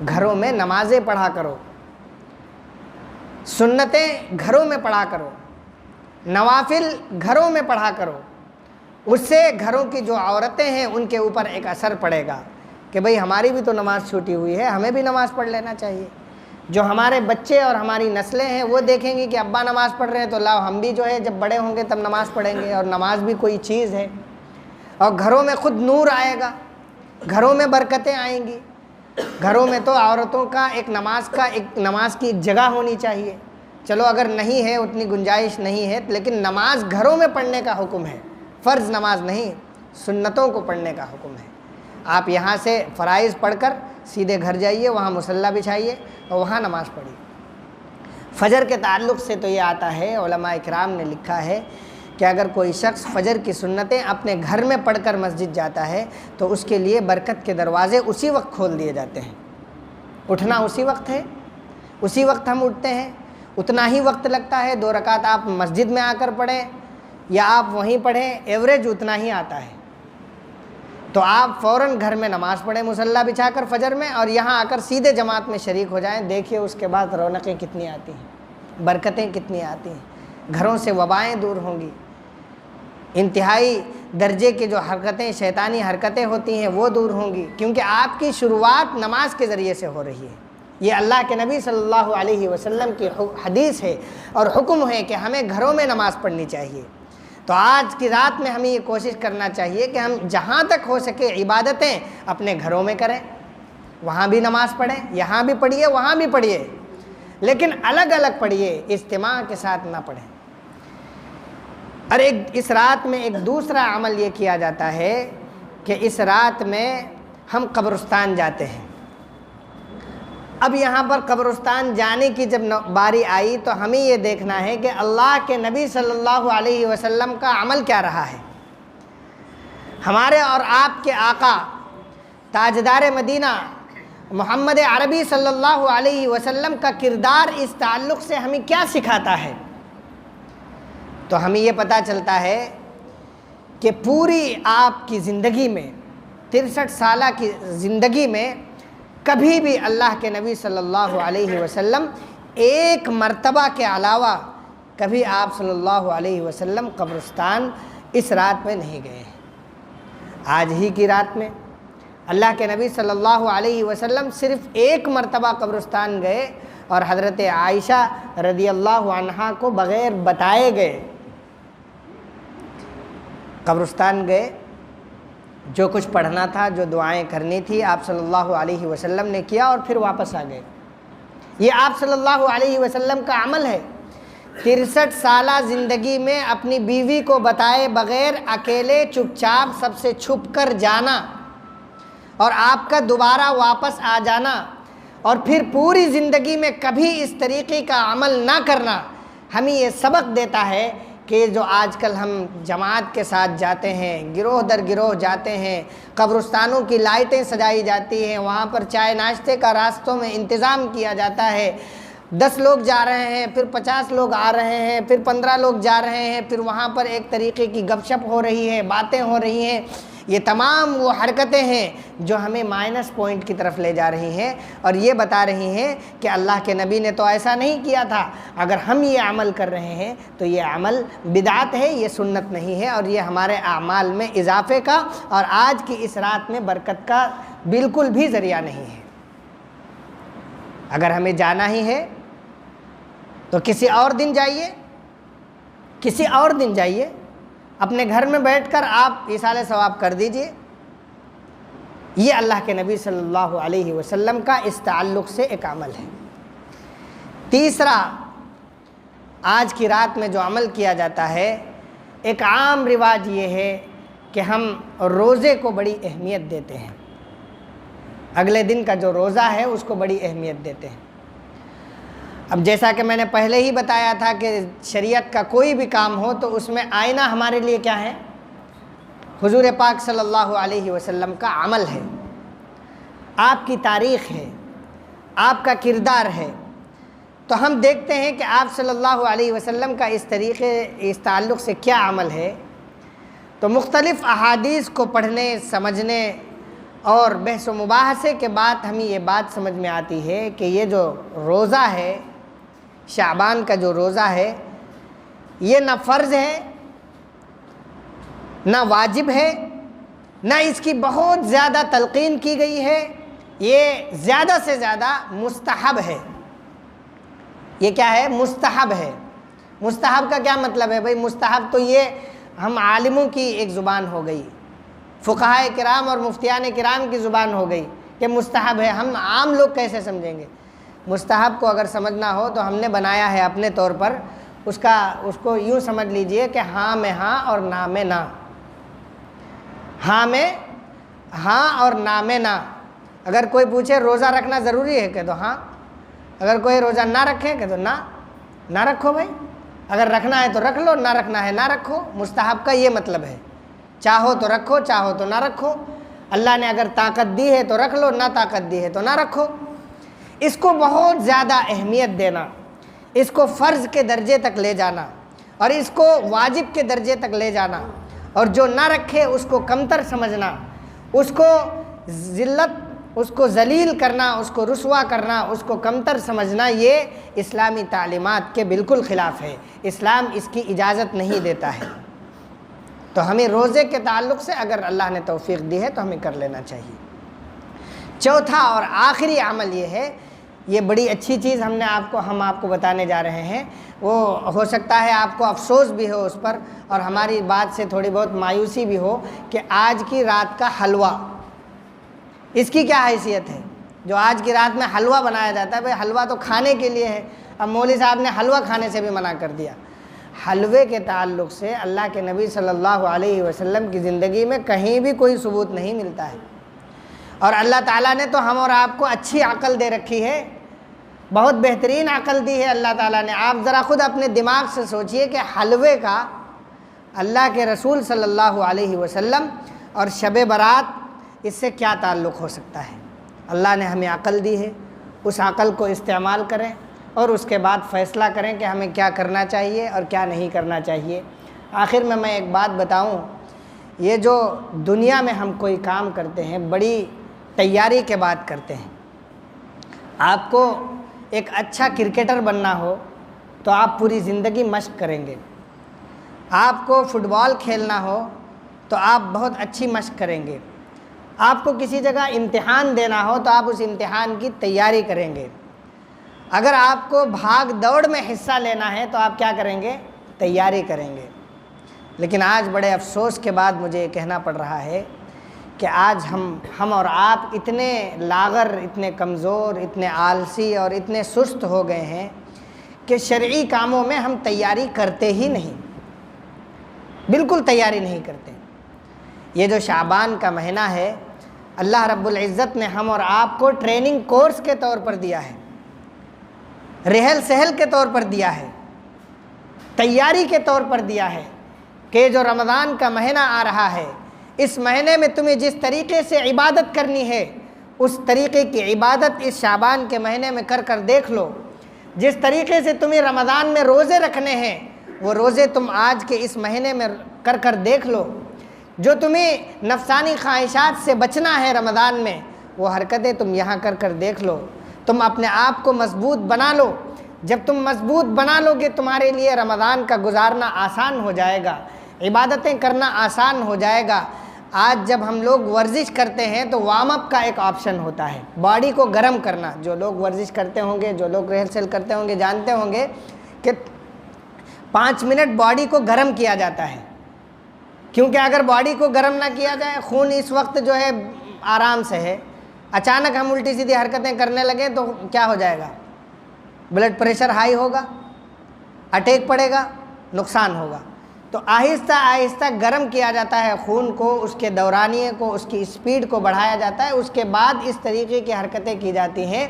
گھروں میں نمازیں پڑھا کرو، سنتیں گھروں میں پڑھا کرو، نوافل گھروں میں پڑھا کرو۔ اس سے گھروں کی جو عورتیں ہیں ان کے اوپر ایک اثر پڑے گا کہ بھئی ہماری بھی تو نماز چھوٹی ہوئی ہے، ہمیں بھی نماز پڑھ لینا چاہیے۔ جو ہمارے بچے اور ہماری نسلیں ہیں وہ دیکھیں گی کہ ابا نماز پڑھ رہے ہیں تو لاؤ ہم بھی جو ہے جب بڑے ہوں گے تب نماز پڑھیں گے، اور نماز بھی کوئی چیز ہے۔ اور گھروں میں خود نور آئے گا، گھروں میں برکتیں آئیں گی۔ گھروں میں تو عورتوں کا ایک نماز کی ایک جگہ ہونی چاہیے۔ چلو اگر نہیں ہے، اتنی گنجائش نہیں ہے، لیکن نماز گھروں میں پڑھنے کا حکم ہے، فرض نماز نہیں، سنتوں کو پڑھنے کا حکم ہے۔ آپ یہاں سے فرائض پڑھ کر سیدھے گھر جائیے، وہاں مصلی بچھائیے اور وہاں نماز پڑھیے۔ فجر کے تعلق سے تو یہ آتا ہے، علماء کرام نے لکھا ہے کہ اگر کوئی شخص فجر کی سنتیں اپنے گھر میں پڑھ کر مسجد جاتا ہے تو اس کے لیے برکت کے دروازے اسی وقت کھول دیے جاتے ہیں۔ اٹھنا اسی وقت ہے، اسی وقت ہم اٹھتے ہیں، اتنا ہی وقت لگتا ہے۔ 2 رکعت آپ مسجد میں آ کر پڑھیں یا آپ وہیں پڑھیں، ایوریج اتنا ہی آتا ہے۔ تو آپ فوراً گھر میں نماز پڑھیں مصلی بچھا کر فجر میں، اور یہاں آ کر سیدھے جماعت میں شریک ہو جائیں۔ دیکھیے اس کے بعد رونقیں کتنی آتی ہیں، برکتیں کتنی آتی ہیں، گھروں سے وبائیں دور ہوں گی، انتہائی درجے کی جو حرکتیں، شیطانی حرکتیں ہوتی ہیں وہ دور ہوں گی، کیونکہ آپ کی شروعات نماز کے ذریعے سے ہو رہی ہے۔ یہ اللہ کے نبی صلی اللہ علیہ وسلم کی حدیث ہے اور حکم ہے کہ ہمیں گھروں میں نماز پڑھنی چاہیے۔ تو آج کی رات میں ہمیں یہ کوشش کرنا چاہیے کہ ہم جہاں تک ہو سکے عبادتیں اپنے گھروں میں کریں، وہاں بھی نماز پڑھیں، یہاں بھی پڑھیے وہاں بھی پڑھیے، لیکن الگ الگ پڑھیے، اجتماع کے ساتھ نہ پڑھیں۔ اور اس رات میں ایک دوسرا عمل یہ کیا جاتا ہے کہ اس رات میں ہم قبرستان جاتے ہیں۔ اب یہاں پر قبرستان جانے کی جب باری آئی تو ہمیں یہ دیکھنا ہے کہ اللہ کے نبی صلی اللہ علیہ وسلم کا عمل کیا رہا ہے۔ ہمارے اور آپ کے آقا تاجدار مدینہ محمد عربی صلی اللہ علیہ وسلم کا کردار اس تعلق سے ہمیں کیا سکھاتا ہے؟ تو ہمیں یہ پتہ چلتا ہے کہ پوری آپ کی زندگی میں 63 سالہ کی زندگی میں کبھی بھی اللہ کے نبی صلی اللہ علیہ وسلم ایک مرتبہ کے علاوہ کبھی آپ صلی اللہ علیہ وسلم قبرستان اس رات میں نہیں گئے ہیں۔ آج ہی کی رات میں اللہ کے نبی صلی اللہ علیہ وسلم صرف ایک مرتبہ قبرستان گئے اور حضرت عائشہ رضی اللہ عنہا کو بغیر بتائے گئے قبرستان گئے، جو کچھ پڑھنا تھا، جو دعائیں کرنی تھی آپ صلی اللہ علیہ وسلم نے کیا اور پھر واپس آ گئے۔ یہ آپ صلی اللہ علیہ وسلم کا عمل ہے۔ 63 سالہ زندگی میں اپنی بیوی کو بتائے بغیر اکیلے چپ چاپ سب سے چھپ کر جانا اور آپ کا دوبارہ واپس آ جانا، اور پھر پوری زندگی میں کبھی اس طریقے کا عمل نہ کرنا ہمیں یہ سبق دیتا ہے کہ جو آج کل ہم جماعت کے ساتھ جاتے ہیں، گروہ در گروہ جاتے ہیں، قبرستانوں کی لائٹیں سجائی جاتی ہیں، وہاں پر چائے ناشتے کا راستوں میں انتظام کیا جاتا ہے، 10 لوگ جا رہے ہیں، پھر 50 لوگ آ رہے ہیں، پھر 15 لوگ جا رہے ہیں، پھر وہاں پر ایک طریقے کی گپ شپ ہو رہی ہے، باتیں ہو رہی ہیں۔ یہ تمام وہ حرکتیں ہیں جو ہمیں مائنس پوائنٹ کی طرف لے جا رہی ہیں اور یہ بتا رہی ہیں کہ اللہ کے نبی نے تو ایسا نہیں کیا تھا۔ اگر ہم یہ عمل کر رہے ہیں تو یہ عمل بدعت ہے، یہ سنت نہیں ہے، اور یہ ہمارے اعمال میں اضافے کا اور آج کی اس رات میں برکت کا بالکل بھی ذریعہ نہیں ہے۔ اگر ہمیں جانا ہی ہے تو کسی اور دن جائیے، کسی اور دن جائیے، اپنے گھر میں بیٹھ کر آپ ایصال ثواب کر دیجئے۔ یہ اللہ کے نبی صلی اللہ علیہ وسلم کا اس تعلق سے ایک عمل ہے۔ تیسرا، آج کی رات میں جو عمل کیا جاتا ہے، ایک عام رواج یہ ہے کہ ہم روزے کو بڑی اہمیت دیتے ہیں، اگلے دن کا جو روزہ ہے اس کو بڑی اہمیت دیتے ہیں۔ اب جیسا کہ میں نے پہلے ہی بتایا تھا کہ شریعت کا کوئی بھی کام ہو تو اس میں آئینہ ہمارے لیے کیا ہے؟ حضور پاک صلی اللہ علیہ وسلم کا عمل ہے، آپ کی تاریخ ہے، آپ کا کردار ہے۔ تو ہم دیکھتے ہیں کہ آپ صلی اللہ علیہ وسلم کا اس تعلق سے کیا عمل ہے۔ تو مختلف احادیث کو پڑھنے، سمجھنے اور بحث و مباحثے کے بعد ہمیں یہ بات سمجھ میں آتی ہے کہ یہ جو روزہ ہے، شعبان کا جو روزہ ہے، یہ نہ فرض ہے، نہ واجب ہے، نہ اس کی بہت زیادہ تلقین کی گئی ہے، یہ زیادہ سے زیادہ مستحب ہے۔ یہ کیا ہے؟ مستحب ہے۔ مستحب کا کیا مطلب ہے بھائی؟ مستحب تو یہ ہم عالموں کی ایک زبان ہو گئی، فقہائے کرام اور مفتیان کرام کی زبان ہو گئی کہ مستحب ہے۔ ہم عام لوگ کیسے سمجھیں گے؟ مستحب کو اگر سمجھنا ہو تو ہم نے بنایا ہے اپنے طور پر، اس کو یوں سمجھ لیجئے کہ ہاں میں ہاں اور نہ میں نہ، ہاں میں ہاں اور نہ میں نہ۔ اگر کوئی پوچھے روزہ رکھنا ضروری ہے کہ تو ہاں، اگر کوئی روزہ نہ رکھے کہ تو نہ رکھو بھائی، اگر رکھنا ہے تو رکھ لو، نہ رکھنا ہے نہ رکھو۔ مستحب کا یہ مطلب ہے، چاہو تو رکھو، چاہو تو نہ رکھو۔ اللہ نے اگر طاقت دی ہے تو رکھ لو، نہ طاقت دی ہے تو نہ رکھو۔ اس کو بہت زیادہ اہمیت دینا، اس کو فرض کے درجے تک لے جانا اور اس کو واجب کے درجے تک لے جانا، اور جو نہ رکھے اس کو کمتر سمجھنا، اس کو ذلت، اس کو ذلیل کرنا، اس کو رسوا کرنا، اس کو کمتر سمجھنا، یہ اسلامی تعلیمات کے بالکل خلاف ہے۔ اسلام اس کی اجازت نہیں دیتا ہے۔ تو ہمیں روزے کے تعلق سے اگر اللہ نے توفیق دی ہے تو ہمیں کر لینا چاہیے۔ چوتھا اور آخری عمل یہ ہے، یہ بڑی اچھی چیز ہم آپ کو بتانے جا رہے ہیں، وہ ہو سکتا ہے آپ کو افسوس بھی ہو اس پر اور ہماری بات سے تھوڑی بہت مایوسی بھی ہو کہ آج کی رات کا حلوہ، اس کی کیا حیثیت ہے؟ جو آج کی رات میں حلوہ بنایا جاتا ہے، بھئی حلوہ تو کھانے کے لیے ہے، اب مولوی صاحب نے حلوہ کھانے سے بھی منع کر دیا۔ حلوے کے تعلق سے اللہ کے نبی صلی اللہ علیہ وسلم کی زندگی میں کہیں بھی کوئی ثبوت نہیں ملتا ہے، اور اللہ تعالیٰ نے تو ہم اور آپ کو اچھی عقل دے رکھی ہے، بہت بہترین عقل دی ہے اللہ تعالیٰ نے۔ آپ ذرا خود اپنے دماغ سے سوچئے کہ حلوے کا اللہ کے رسول صلی اللہ علیہ وسلم اور شب برات اس سے کیا تعلق ہو سکتا ہے؟ اللہ نے ہمیں عقل دی ہے، اس عقل کو استعمال کریں اور اس کے بعد فیصلہ کریں کہ ہمیں کیا کرنا چاہیے اور کیا نہیں کرنا چاہیے۔ آخر میں ایک بات بتاؤں، یہ جو دنیا میں ہم کوئی کام کرتے ہیں بڑی تیاری کے بعد کرتے ہیں۔ آپ کو ایک اچھا کرکٹر بننا ہو تو آپ پوری زندگی مشق کریں گے، آپ کو فٹ بال کھیلنا ہو تو آپ بہت اچھی مشق کریں گے، آپ کو کسی جگہ امتحان دینا ہو تو آپ اس امتحان کی تیاری کریں گے، اگر آپ کو بھاگ دوڑ میں حصہ لینا ہے تو آپ کیا کریں گے؟ تیاری کریں گے۔ لیکن آج بڑے افسوس کے بعد مجھے یہ کہنا پڑ رہا ہے کہ آج ہم اور آپ اتنے لاغر، اتنے کمزور، اتنے آلسی اور اتنے سست ہو گئے ہیں کہ شرعی کاموں میں ہم تیاری کرتے ہی نہیں، بالکل تیاری نہیں کرتے۔ یہ جو شعبان کا مہینہ ہے، اللہ رب العزت نے ہم اور آپ کو ٹریننگ کورس کے طور پر دیا ہے، رہل سہل کے طور پر دیا ہے، تیاری کے طور پر دیا ہے کہ جو رمضان کا مہینہ آ رہا ہے، اس مہینے میں تمہیں جس طریقے سے عبادت کرنی ہے اس طریقے کی عبادت اس شعبان کے مہینے میں کر دیکھ لو۔ جس طریقے سے تمہیں رمضان میں روزے رکھنے ہیں وہ روزے تم آج کے اس مہینے میں کر دیکھ لو۔ جو تمہیں نفسانی خواہشات سے بچنا ہے رمضان میں وہ حرکتیں تم یہاں کر دیکھ لو۔ تم اپنے آپ کو مضبوط بنا لو۔ جب تم مضبوط بنا لو گے تمہارے لیے رمضان کا گزارنا آسان ہو جائے گا، عبادتیں کرنا آسان ہو جائے گا۔ آج جب ہم لوگ ورزش کرتے ہیں تو وارم اپ کا ایک آپشن ہوتا ہے، باڈی کو گرم کرنا۔ جو لوگ ورزش کرتے ہوں گے، جو لوگ ریل سیل کرتے ہوں گے، جانتے ہوں گے کہ 5 منٹ باڈی کو گرم کیا جاتا ہے، کیونکہ اگر باڈی کو گرم نہ کیا جائے، خون اس وقت جو ہے آرام سے ہے، اچانک ہم الٹی سیدھی حرکتیں کرنے لگے تو کیا ہو جائے گا؟ بلڈ پریشر ہائی ہوگا، اٹیک پڑے گا، نقصان ہوگا۔ تو آہستہ آہستہ گرم کیا جاتا ہے خون کو، اس کے دورانیے کو، اس کی اسپیڈ کو بڑھایا جاتا ہے۔ اس کے بعد اس طریقے کی حرکتیں کی جاتی ہیں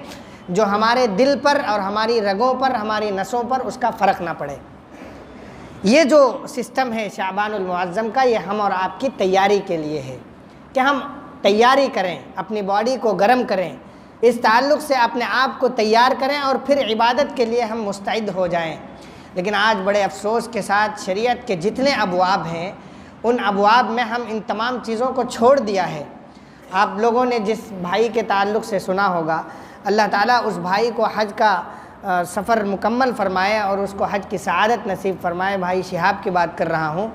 جو ہمارے دل پر اور ہماری رگوں پر، ہماری نسوں پر اس کا فرق نہ پڑے۔ یہ جو سسٹم ہے شعبان المعظم کا، یہ ہم اور آپ کی تیاری کے لیے ہے کہ ہم تیاری کریں، اپنی باڈی کو گرم کریں، اس تعلق سے اپنے آپ کو تیار کریں اور پھر عبادت کے لیے ہم مستعد ہو جائیں۔ لیکن آج بڑے افسوس کے ساتھ شریعت کے جتنے ابواب ہیں ان ابواب میں ہم ان تمام چیزوں کو چھوڑ دیا ہے۔ آپ لوگوں نے جس بھائی کے تعلق سے سنا ہوگا، اللہ تعالیٰ اس بھائی کو حج کا سفر مکمل فرمائے اور اس کو حج کی سعادت نصیب فرمائے۔ بھائی شہاب کی بات کر رہا ہوں،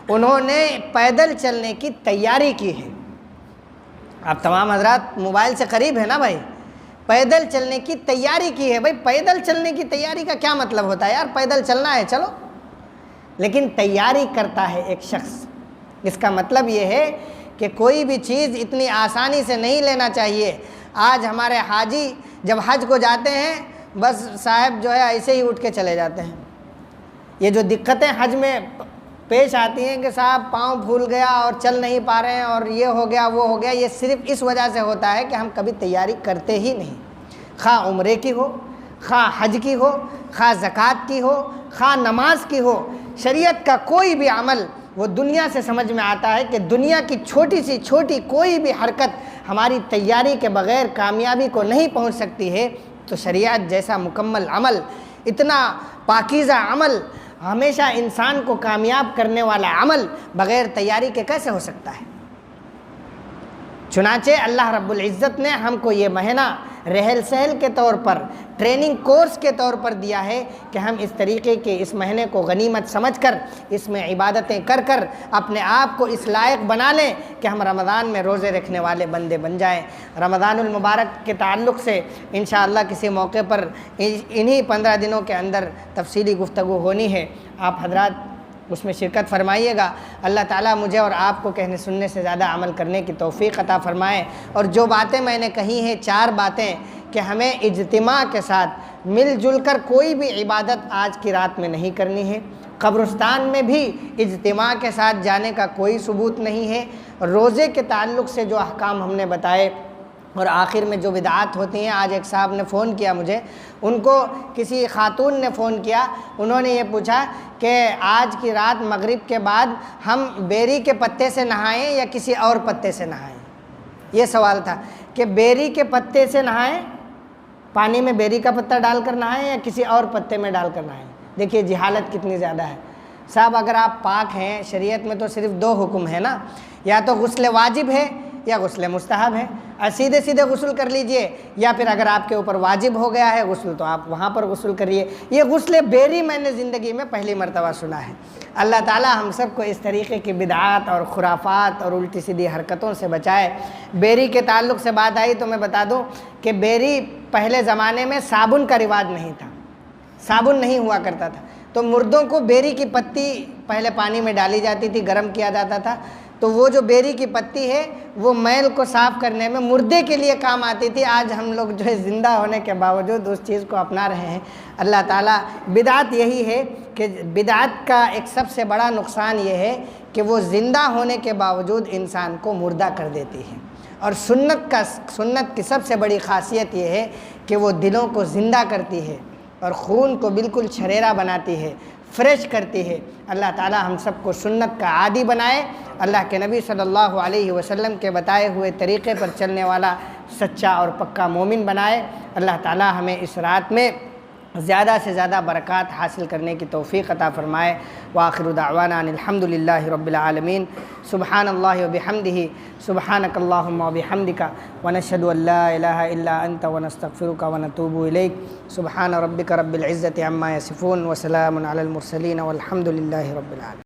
انہوں نے پیدل چلنے کی تیاری کی ہے۔ آپ تمام حضرات موبائل سے قریب ہے نا بھائی؟ پیدل چلنے کی تیاری کی ہے۔ بھائی پیدل چلنے کی تیاری کا کیا مطلب ہوتا ہے یار؟ پیدل چلنا ہے چلو، لیکن تیاری کرتا ہے ایک شخص، اس کا مطلب یہ ہے کہ کوئی بھی چیز اتنی آسانی سے نہیں لینا چاہیے۔ آج ہمارے حاجی جب حج کو جاتے ہیں بس صاحب جو ہے ایسے ہی اٹھ کے چلے جاتے ہیں۔ یہ جو دقتیں حج میں پیش آتی ہیں کہ صاحب پاؤں پھول گیا اور چل نہیں پا رہے ہیں اور یہ ہو گیا وہ ہو گیا، یہ صرف اس وجہ سے ہوتا ہے کہ ہم کبھی تیاری کرتے ہی نہیں۔ خواہ عمرے کی ہو، خواہ حج کی ہو، خواہ زکوٰۃ کی ہو، خواہ نماز کی ہو، شریعت کا کوئی بھی عمل وہ دنیا سے سمجھ میں آتا ہے کہ دنیا کی چھوٹی سی چھوٹی کوئی بھی حرکت ہماری تیاری کے بغیر کامیابی کو نہیں پہنچ سکتی ہے۔ تو شریعت جیسا مکمل عمل، اتنا پاکیزہ عمل، ہمیشہ انسان کو کامیاب کرنے والا عمل بغیر تیاری کے کیسے ہو سکتا ہے؟ چنانچہ اللہ رب العزت نے ہم کو یہ مہینہ رہل سہل کے طور پر، ٹریننگ کورس کے طور پر دیا ہے کہ ہم اس طریقے کے اس مہینے کو غنیمت سمجھ کر اس میں عبادتیں کر اپنے آپ کو اس لائق بنا لیں کہ ہم رمضان میں روزے رکھنے والے بندے بن جائیں۔ رمضان المبارک کے تعلق سے انشاءاللہ کسی موقع پر انہی 15 دنوں کے اندر تفصیلی گفتگو ہونی ہے، آپ حضرات اس میں شرکت فرمائیے گا۔ اللہ تعالیٰ مجھے اور آپ کو کہنے سننے سے زیادہ عمل کرنے کی توفیق عطا فرمائے۔ اور جو باتیں میں نے کہی ہیں، 4 باتیں کہ ہمیں اجتماع کے ساتھ مل جل کر کوئی بھی عبادت آج کی رات میں نہیں کرنی ہے، قبرستان میں بھی اجتماع کے ساتھ جانے کا کوئی ثبوت نہیں ہے، روزے کے تعلق سے جو احکام ہم نے بتائے اور آخر میں جو بدعات ہوتی ہیں، آج ایک صاحب نے فون کیا مجھے، ان کو کسی خاتون نے فون کیا، انہوں نے یہ پوچھا کہ آج کی رات مغرب کے بعد ہم بیری کے پتے سے نہائیں یا کسی اور پتے سے نہائیں؟ یہ سوال تھا کہ بیری کے پتے سے نہائیں، پانی میں بیری کا پتہ ڈال کر نہائیں یا کسی اور پتے میں ڈال کر نہائیں۔ دیکھیے جہالت کتنی زیادہ ہے صاحب۔ اگر آپ پاک ہیں، شریعت میں تو صرف 2 حکم ہے نا، یا تو غسل واجب ہے یا غسل مستحب ہے، اور سیدھے سیدھے غسل کر لیجئے، یا پھر اگر آپ کے اوپر واجب ہو گیا ہے غسل تو آپ وہاں پر غسل کریے۔ یہ غسل بیری میں نے زندگی میں پہلی مرتبہ سنا ہے۔ اللہ تعالی ہم سب کو اس طریقے کی بدعات اور خرافات اور الٹی سیدھی حرکتوں سے بچائے۔ بیری کے تعلق سے بات آئی تو میں بتا دوں کہ بیری پہلے زمانے میں صابن کا رواج نہیں تھا، صابن نہیں ہوا کرتا تھا، تو مردوں کو بیری کی پتی پہلے پانی میں ڈالی جاتی تھی، گرم کیا جاتا تھا، تو وہ جو بیری کی پتی ہے وہ میل کو صاف کرنے میں مردے کے لیے کام آتی تھی۔ آج ہم لوگ جو ہے زندہ ہونے کے باوجود اس چیز کو اپنا رہے ہیں۔ اللہ تعالیٰ، بدعت یہی ہے کہ بدعت کا ایک سب سے بڑا نقصان یہ ہے کہ وہ زندہ ہونے کے باوجود انسان کو مردہ کر دیتی ہے، اور سنت کی سب سے بڑی خاصیت یہ ہے کہ وہ دلوں کو زندہ کرتی ہے اور خون کو بالکل چھریرا بناتی ہے، فریش کرتی ہے۔ اللہ تعالی ہم سب کو سنت کا عادی بنائے، اللہ کے نبی صلی اللہ علیہ وسلم کے بتائے ہوئے طریقے پر چلنے والا سچا اور پکا مومن بنائے۔ اللہ تعالی ہمیں اس رات میں زیادہ سے زیادہ برکات حاصل کرنے کی توفیق عطا فرمائے۔ وآخر دعوانا ان الحمدللہ رب العالمین۔ سبحان اللہ وبحمدہ، سبحانک اللہم وبحمدک، ونشہد ان لا الہ الا انت ونستغفرک ونتوب الیک۔ سبحان ربک رب العزۃ عما یصفون، وسلام علی المرسلین، والحمد للہ رب العالمین۔